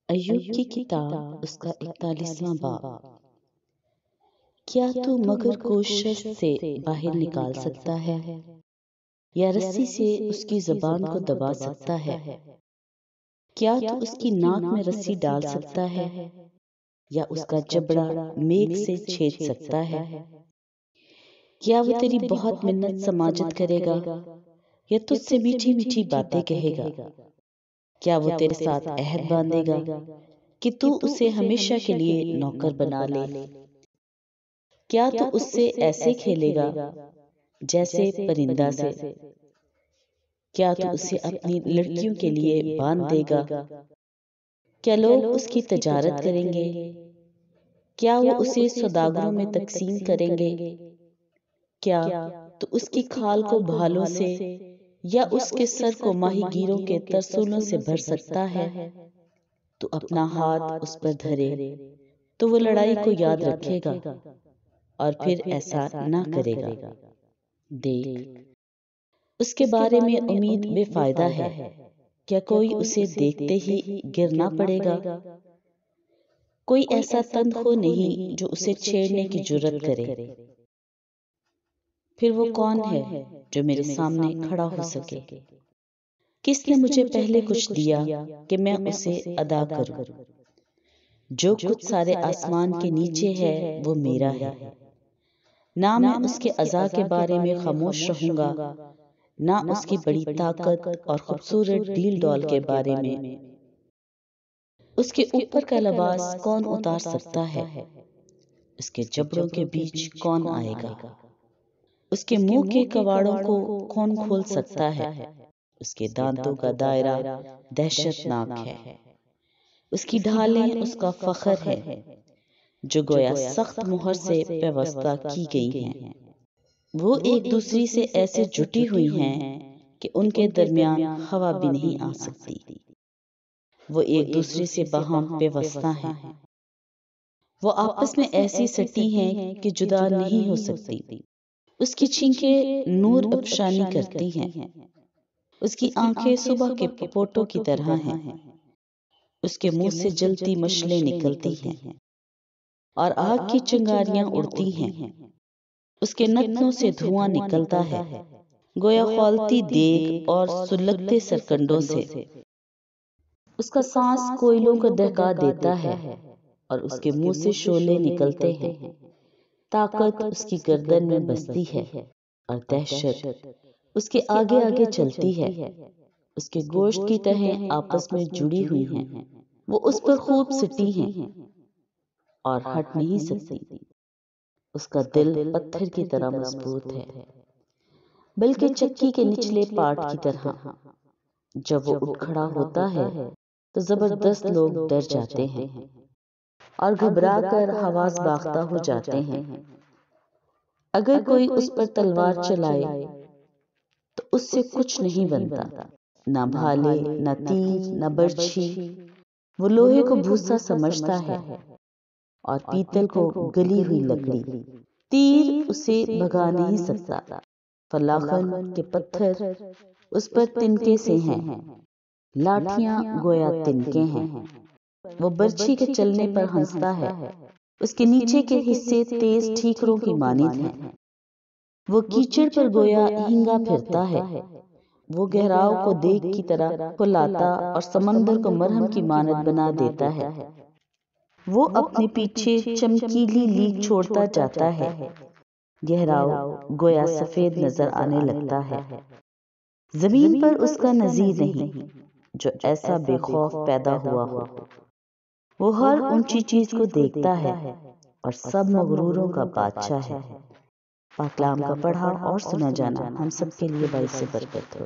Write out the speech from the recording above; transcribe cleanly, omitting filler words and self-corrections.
ایوب کی کتاب اس کا 41واں باب۔ کیا تو مگر کوشش سے باہر نکال سکتا ہے یا رسی سے اس کی زبان کو دبا سکتا ہے؟ کیا تو اس کی ناک میں رسی ڈال سکتا ہے یا اس کا جبڑا میخ سے چھید سکتا ہے؟ کیا وہ تیری بہت منت سماجت کرے گا یا تجھ سے میٹھی میٹھی باتیں کہے گا؟ کیا وہ تیرے ساتھ عہد باندھے گا کہ تو اسے ہمیشہ کے لیے نوکر بنا لے؟ کیا تو اس سے ایسے کھیلے گا جیسے پرندہ سے؟ کیا تو اسے اپنی لڑکیوں کے لیے باندھ دے گا؟ کیا لوگ اس کی تجارت کریں گے؟ کیا وہ اسے سوداگروں میں تقسیم کریں گے؟ کیا تو اس کی کھال کو بھالوں سے یا اس کے سر کو ماہی گیروں کے ترسولوں سے بھر سکتا ہے؟ تو اپنا ہاتھ اس پر دھرے تو وہ لڑائی کو یاد رکھے گا اور پھر ایسا نہ کرے گا۔ دیکھ، اس کے بارے میں امید بے فائدہ ہے۔ کیا کوئی اسے دیکھتے ہی گر نہ پڑے گا؟ کوئی ایسا تند خو نہیں جو اسے چھیڑنے کی جرت کرے۔ پھر وہ کون ہے جو میرے سامنے کھڑا ہو سکے؟ کس نے مجھے پہلے کچھ دیا کہ میں اسے ادا کروں؟ جو کچھ سارے آسمان کے نیچے ہے وہ میرا ہے۔ نہ میں اس کے عزا کے بارے میں خاموش رہوں گا، نہ اس کی بڑی طاقت اور خوبصورت ڈیل ڈال کے بارے میں۔ اس کے اوپر کا لباس کون اتار سکتا ہے؟ اس کے جبڑوں کے بیچ کون آئے گا؟ اس کے منہ کے کواڑوں کو کون کھول سکتا ہے؟ اس کے دانتوں کا دائرہ دہشت ناک ہے۔ اس کی ڈھالیں اس کا فخر ہے جو گویا سخت مہر سے پیوستہ کی گئی ہیں۔ وہ ایک دوسری سے ایسے جٹی ہوئی ہیں کہ ان کے درمیان ہوا بھی نہیں آ سکتی۔ وہ ایک دوسرے سے باہم پیوستہ ہیں۔ وہ آپس میں ایسی سٹی ہیں کہ جدا نہیں ہو سکتی۔ اس کی چھینکیں نور افشانی کرتی ہیں۔ اس کی آنکھیں صبح کے پپوٹوں کی طرح ہیں۔ اس کے منہ سے جلتی مشلیں نکلتی ہیں اور آگ کی چنگاریاں اڑتی ہیں۔ اس کے نتنوں سے دھواں نکلتا ہے گویا خولتی دیگ اور سلگتے سرکنڈوں سے۔ اس کا سانس کوئلوں کو دہکا دیتا ہے اور اس کے منہ سے شعلے نکلتے ہیں۔ طاقت اس کی گردن میں بستی ہے اور دہشت اس کے آگے آگے چلتی ہے۔ اس کے گوشت کی تہیں آپس میں جڑی ہوئی ہیں۔ وہ اس پر خوب سٹی ہیں اور ہٹ نہیں سکتی۔ اس کا دل پتھر کی طرح مضبوط ہے، بلکہ چکی کے نچلے پارٹ کی طرح۔ جب وہ اٹھ کھڑا ہوتا ہے تو زبردست لوگ ڈر جاتے ہیں اور گھبرا کر حواس باختہ ہو جاتے ہیں۔ اگر کوئی اس پر تلوار چلائے تو اس سے کچھ نہیں بنتا، نہ بھالے، نہ تیر، نہ برچھی۔ وہ لوہے کو بھوسا سمجھتا ہے اور پیتل کو گلی ہوئی لکڑی۔ تیر اسے بھگا نہیں سکتا۔ فلاخن کے پتھر اس پر تنکے سے ہیں، لاٹھیاں گویا تنکے ہیں۔ وہ برچھی کے چلنے پر ہنستا ہے، اس کے نیچے کے حصے تیز ٹھیکروں کی مانند ہیں۔ وہ کیچڑ پر گویا ہنگا پھرتا ہے۔ وہ گہراؤ کو دیگ کی طرح پھلاتا اور سمندر کو مرہم کی مانند بنا دیتا ہے۔ وہ اپنے پیچھے چمکیلی لیک چھوڑتا جاتا ہے۔ گہراؤ گویا سفید نظر آنے لگتا ہے۔ زمین پر اس کا نظیر نہیں جو ایسا بے خوف پیدا ہوا ہو۔ وہ ہر اونچی چیز کو دیکھتا ہے اور سب مغروروں کا بادشاہ ہے۔ پاک کلام کا پڑھا اور سنا جانا ہم سب کے لیے باعث برکت ہو۔